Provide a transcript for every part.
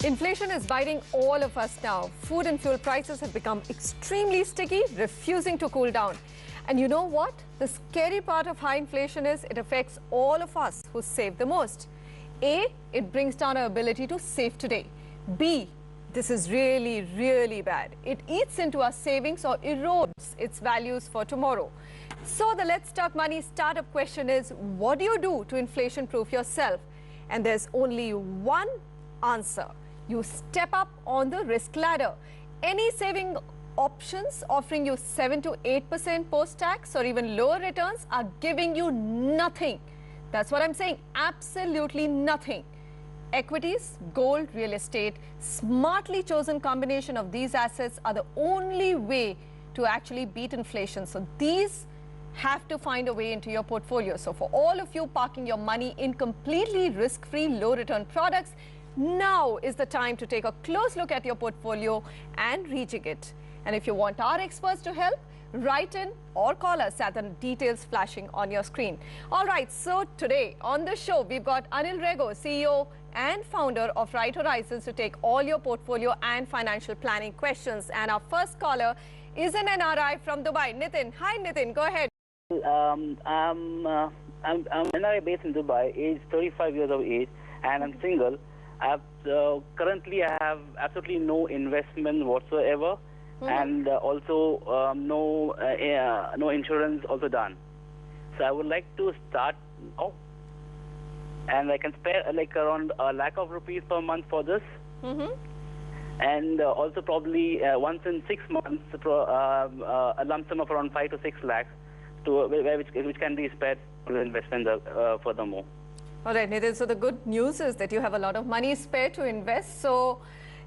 Inflation is biting all of us now. Food and fuel prices have become extremely sticky, refusing to cool down. And you know what? The scary part of high inflation is it affects all of us who save the most. A, it brings down our ability to save today. B, this is really, really bad. It eats into our savings or erodes its values for tomorrow. So the Let's Talk Money startup question is, what do you do to inflation-proof yourself? And there's only one answer. You step up on the risk ladder. Any saving options offering you 7 to 8% post-tax or even lower returns are giving you nothing. That's what I'm saying, absolutely nothing. Equities, gold, real estate, smartly chosen combination of these assets are the only way to actually beat inflation. So these have to find a way into your portfolio. So for all of you parking your money in completely risk-free, low-return products, now is the time to take a close look at your portfolio and rejig it. And if you want our experts to help, write in or call us at the details flashing on your screen. All right, so today on the show, we've got Anil Rego, CEO and founder of Right Horizons, to take all your portfolio and financial planning questions. And our first caller is an NRI from Dubai. Nitin. Hi, Nitin. Go ahead. I'm NRI based in Dubai, age 35 years of age, and I'm single. Currently, I have absolutely no investment whatsoever, and also no insurance also done. So I would like to start now, and I can spare like around a lakh of rupees per month for this, and also probably once in 6 months, a lump sum of around 5 to 6 lakhs, which can be spared for investment furthermore. All right, Nitin, so the good news is that you have a lot of money spare to invest. So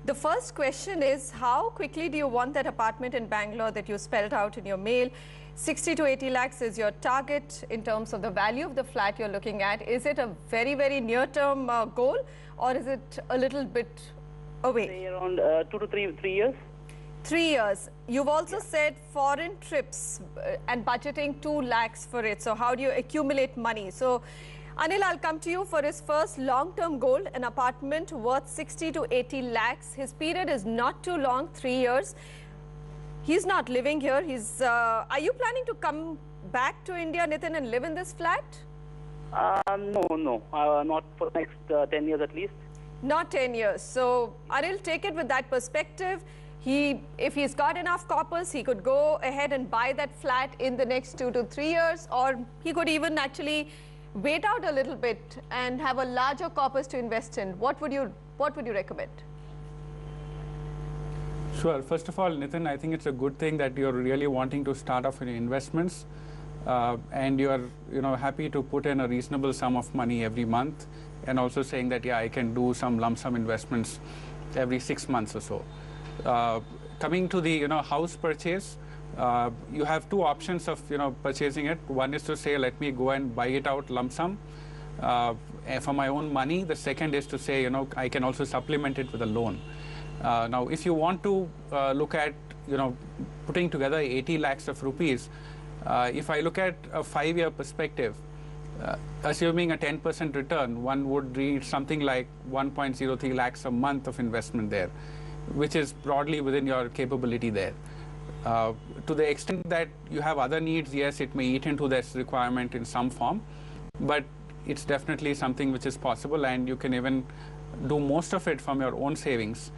the first question is, how quickly do you want that apartment in Bangalore that you spelled out in your mail? 60 to 80 lakhs is your target in terms of the value of the flat you're looking at. Is it a very, very near-term goal, or is it a little bit away? Say around 2 to 3 years. 3 years. You've also said foreign trips and budgeting 2 lakhs for it. So how do you accumulate money? So Anil, I'll come to you for his first long-term goal, an apartment worth 60 to 80 lakhs. His period is not too long, 3 years. He's not living here. Are you planning to come back to India, Nitin, and live in this flat? No, not for the next 10 years at least. Not 10 years. So Anil, take it with that perspective. If he's got enough coppers, he could go ahead and buy that flat in the next 2 to 3 years, or he could even actually wait out a little bit and have a larger corpus to invest in. What would you recommend? Sure. First of all, Nitin, I think it's a good thing that you're really wanting to start off in investments, and you're happy to put in a reasonable sum of money every month, and also saying that, yeah, I can do some lump sum investments every 6 months or so. Coming to the house purchase, you have 2 options of purchasing it. One is to say, let me go and buy it out lump sum for my own money. The second is to say, I can also supplement it with a loan. Now, if you want to look at putting together 80 lakhs of rupees, if I look at a 5-year perspective, assuming a 10% return, one would reach something like 1.03 lakhs a month of investment there, which is broadly within your capability there. To the extent that you have other needs, yes, it may eat into this requirement in some form, but it's definitely something which is possible, and you can even do most of it from your own savings.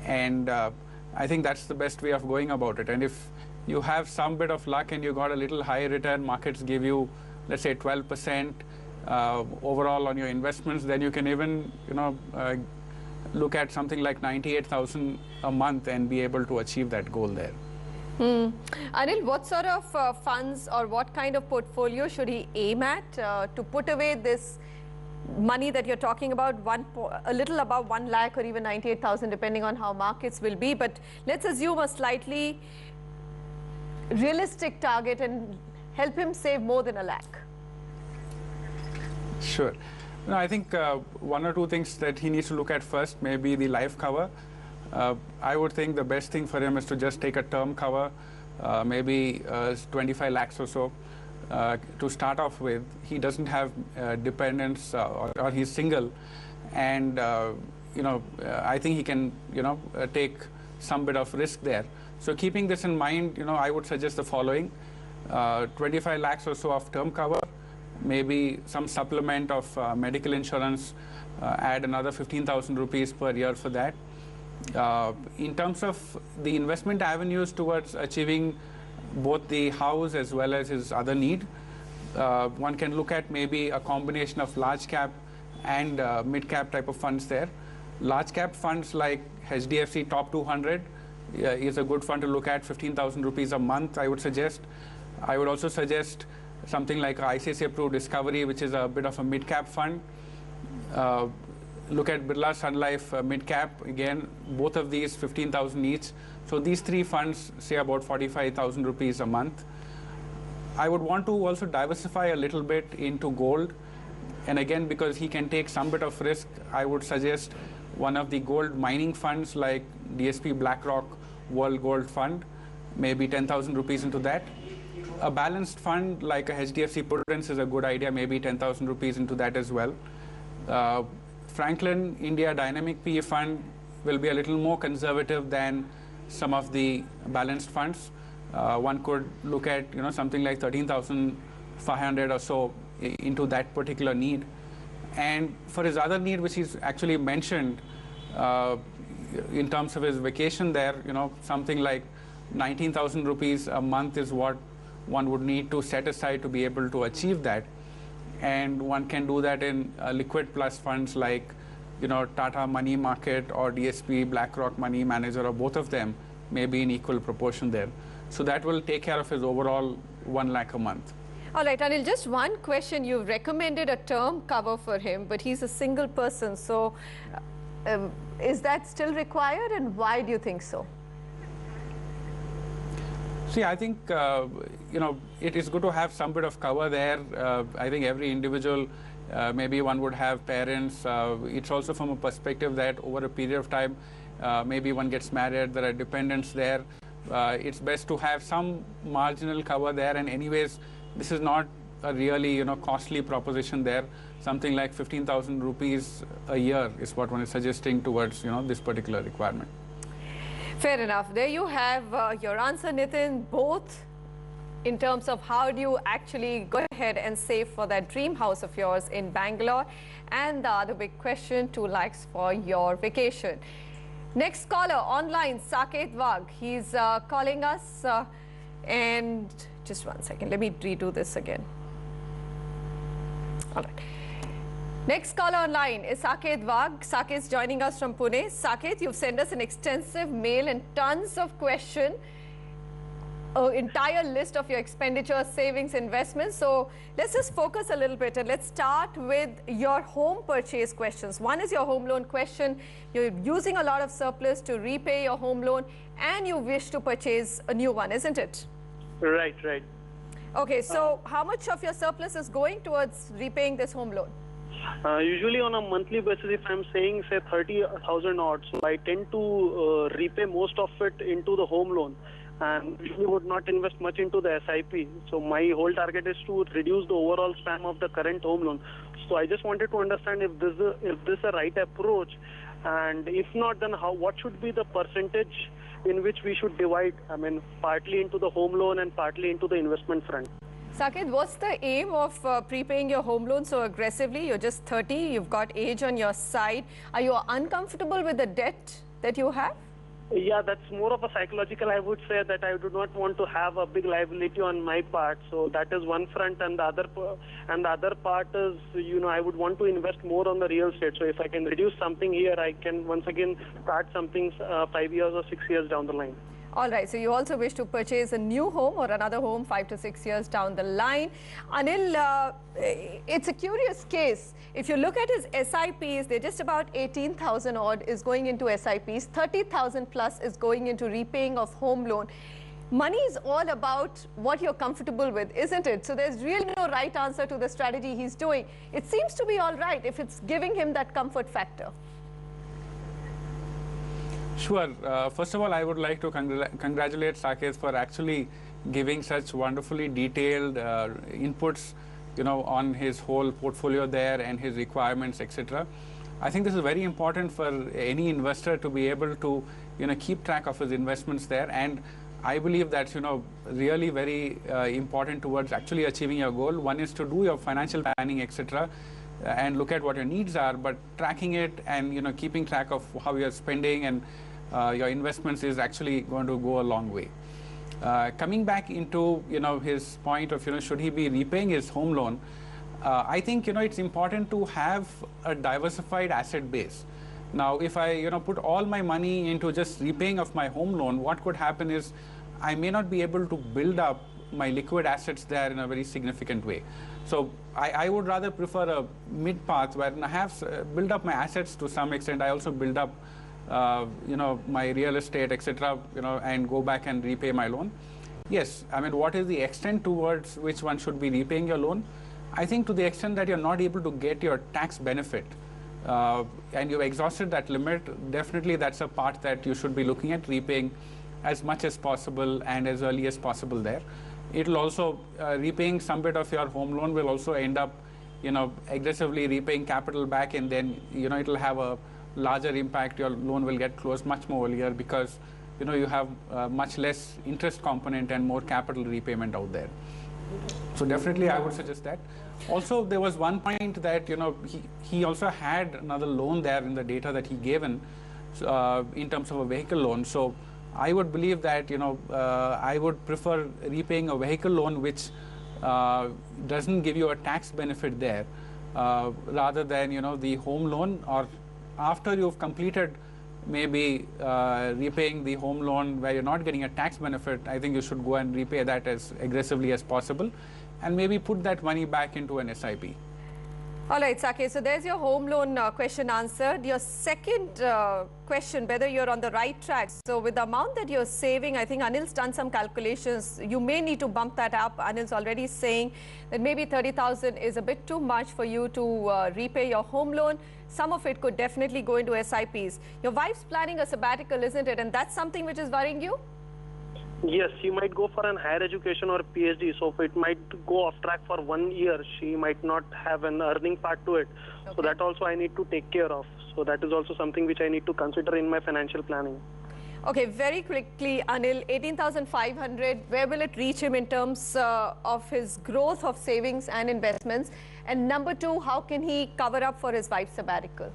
And I think that's the best way of going about it. And if you have some bit of luck and you got a little high return, markets give you, let's say, 12% overall on your investments, then you can even look at something like 98,000 a month and be able to achieve that goal there. Anil, what sort of funds or what kind of portfolio should he aim at to put away this money that you're talking about, a little above 1 lakh or even 98,000, depending on how markets will be? But let's assume a slightly realistic target and help him save more than 1 lakh. Sure. No, I think 1 or 2 things that he needs to look at first, maybe the life cover. I would think the best thing for him is to just take a term cover, maybe 25 lakhs or so, to start off with. He doesn't have dependents, or he's single, and I think he can, take some bit of risk there. So keeping this in mind, I would suggest the following: 25 lakhs or so of term cover, maybe some supplement of medical insurance, add another 15,000 rupees per year for that. In terms of the investment avenues towards achieving both the house as well as his other need, one can look at maybe a combination of large cap and mid cap type of funds there. Large cap funds like HDFC Top 200 is a good fund to look at, 15,000 rupees a month, I would suggest. I would also suggest something like ICICI Pru Discovery, which is a bit of a mid cap fund. Look at Birla Sun Life mid cap, again, both of these 15,000 each. So these three funds say about 45,000 rupees a month. I would want to also diversify a little bit into gold. And again, because he can take some bit of risk, I would suggest one of the gold mining funds like DSP BlackRock World Gold Fund, maybe 10,000 rupees into that. A balanced fund like a HDFC Prudence is a good idea, maybe 10,000 rupees into that as well. Franklin India Dynamic PE Fund will be a little more conservative than some of the balanced funds. One could look at something like 13,500 or so into that particular need. And for his other need, which he's actually mentioned in terms of his vacation there, something like 19,000 rupees a month is what one would need to set aside to be able to achieve that. And one can do that in liquid plus funds like Tata Money Market or DSP BlackRock Money Manager, or both of them, maybe in equal proportion there. So that will take care of his overall 1 lakh a month. All right, Anil, just one question. You've recommended a term cover for him, but he's a single person. So is that still required, and why do you think so? See, I think, it is good to have some bit of cover there. I think every individual, maybe one would have parents. It's also from a perspective that over a period of time, maybe one gets married, there are dependents there. It's best to have some marginal cover there. And anyways, this is not a really, costly proposition there. Something like 15,000 rupees a year is what one is suggesting towards, this particular requirement. Fair enough. There you have your answer, Nitin, both in terms of how do you actually go ahead and save for that dream house of yours in Bangalore, and the other big question, 2 lakhs for your vacation. Next caller online, Saket Wagh. He's calling us and just 1 second. Let me redo this again. All right. Next caller online is Saket Wagh. Saket is joining us from Pune. Saket, you've sent us an extensive mail and tons of questions, an entire list of your expenditure, savings, investments. So let's just focus a little bit and let's start with your home purchase questions. One is your home loan question. You're using a lot of surplus to repay your home loan and you wish to purchase a new one, isn't it? Right. Okay, so how much of your surplus is going towards repaying this home loan? Usually on a monthly basis, if I'm saying, say, 30,000 odd, so I tend to repay most of it into the home loan and usually would not invest much into the SIP. So my whole target is to reduce the overall spam of the current home loan. So I just wanted to understand if this is a right approach, and if not, then what should be the percentage in which we should divide, partly into the home loan and partly into the investment front. Saket, what's the aim of prepaying your home loan so aggressively? You're just 30, you've got age on your side. Are you uncomfortable with the debt that you have? Yeah, that's more of a psychological. I would say that I do not want to have a big liability on my part. So that is one front, and the other part is, I would want to invest more on the real estate. So if I can reduce something here, I can once again start something 5 years or 6 years down the line. All right, so you also wish to purchase a new home or another home 5 to 6 years down the line. Anil, it's a curious case. If you look at his SIPs, they're just about 18,000 odd is going into SIPs, 30,000 plus is going into repaying of home loan. Money is all about what you're comfortable with, isn't it? So there's really no right answer to the strategy he's doing. It seems to be all right if it's giving him that comfort factor. Sure. First of all, I would like to congratulate Saket for actually giving such wonderfully detailed inputs, on his whole portfolio there and his requirements, etc. I think this is very important for any investor to be able to, keep track of his investments there. And I believe that's, really very important towards actually achieving your goal. One is to do your financial planning, etc., and look at what your needs are, but tracking it and, keeping track of how you're spending and your investments is actually going to go a long way. Coming back into, his point of, should he be repaying his home loan? I think, it's important to have a diversified asset base. Now, if I, put all my money into just repaying of my home loan, what could happen is I may not be able to build up my liquid assets there in a very significant way. So I would rather prefer a mid path where I have build up my assets to some extent. I also build up, my real estate, etc., and go back and repay my loan. Yes, I mean, what is the extent towards which one should be repaying your loan? I think to the extent that you're not able to get your tax benefit and you've exhausted that limit, definitely that's a part that you should be looking at repaying as much as possible and as early as possible there. It'll also, repaying some bit of your home loan will also end up, aggressively repaying capital back, and then, it'll have a larger impact. Your loan will get closed much more earlier because, you have much less interest component and more capital repayment out there. So definitely I would suggest that. Also, there was one point that, he also had another loan there in the data that he gave in terms of a vehicle loan. So I would believe that, I would prefer repaying a vehicle loan which doesn't give you a tax benefit there rather than, the home loan, or after you've completed maybe repaying the home loan where you're not getting a tax benefit. I think you should go and repay that as aggressively as possible and maybe put that money back into an SIP. All right, Saket, so there's your home loan question answered. Your second question, whether you're on the right track. So with the amount that you're saving, I think Anil's done some calculations. You may need to bump that up. Anil's already saying that maybe 30,000 is a bit too much for you to repay your home loan. Some of it could definitely go into SIPs. Your wife's planning a sabbatical, isn't it? And that's something which is worrying you? Yes, she might go for an higher education or PhD, so it might go off track for 1 year. She might not have an earning part to it. Okay. So that also I need to take care of. So that is also something which I need to consider in my financial planning. Okay, very quickly, Anil, 18,500, where will it reach him in terms of his growth of savings and investments? And number two, how can he cover up for his wife's sabbatical?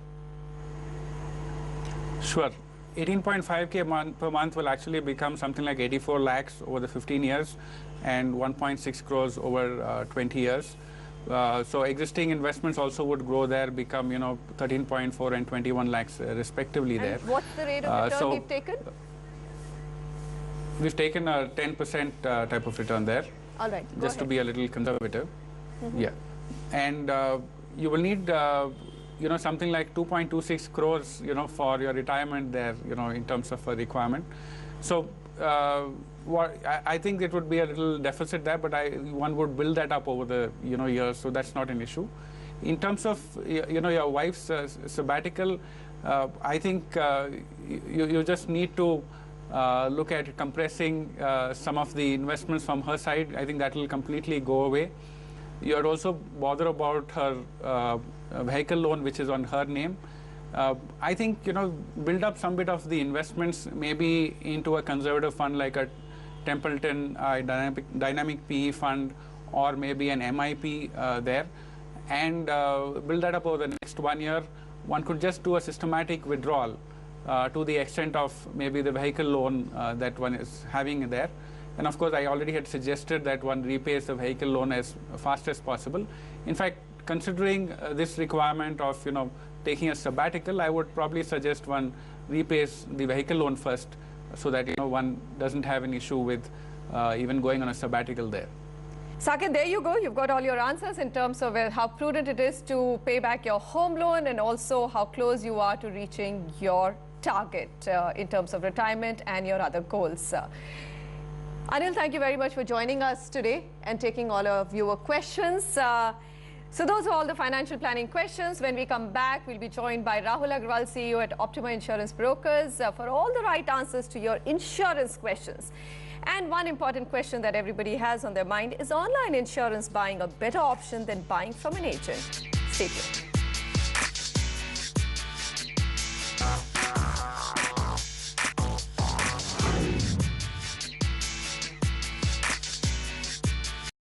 Sure. 18.5K per month will actually become something like 84 lakhs over the 15 years and 1.6 crores over 20 years. So existing investments also would grow there, become 13.4 and 21 lakhs respectively there. And what's the rate of return we've taken? We've taken a 10% type of return there. All right. Just to be a little conservative. Yeah. And you will need something like 2.26 crores, for your retirement there, in terms of a requirement. So I think it would be a little deficit there, but one would build that up over the, years, so that's not an issue. In terms of, your wife's sabbatical, I think you just need to look at compressing some of the investments from her side. I think that will completely go away. You'd also bother about her vehicle loan, which is on her name. I think, build up some bit of the investments, maybe into a conservative fund like a Templeton dynamic PE fund, or maybe an MIP there, and build that up over the next 1 year. One could just do a systematic withdrawal to the extent of maybe the vehicle loan that one is having there. And of course, I already had suggested that one repays the vehicle loan as fast as possible. In fact, considering this requirement of, taking a sabbatical, I would probably suggest one repays the vehicle loan first, so that, one doesn't have an issue with even going on a sabbatical there. Saket, there you go. You've got all your answers in terms of how prudent it is to pay back your home loan, and also how close you are to reaching your target in terms of retirement and your other goals. Anil, thank you very much for joining us today and taking all of your questions. So those are all the financial planning questions. When we come back, we'll be joined by Rahul Agarwal, CEO at Optima Insurance Brokers, for all the right answers to your insurance questions. And one important question that everybody has on their mind, is online insurance buying a better option than buying from an agent? Stay tuned. Bye.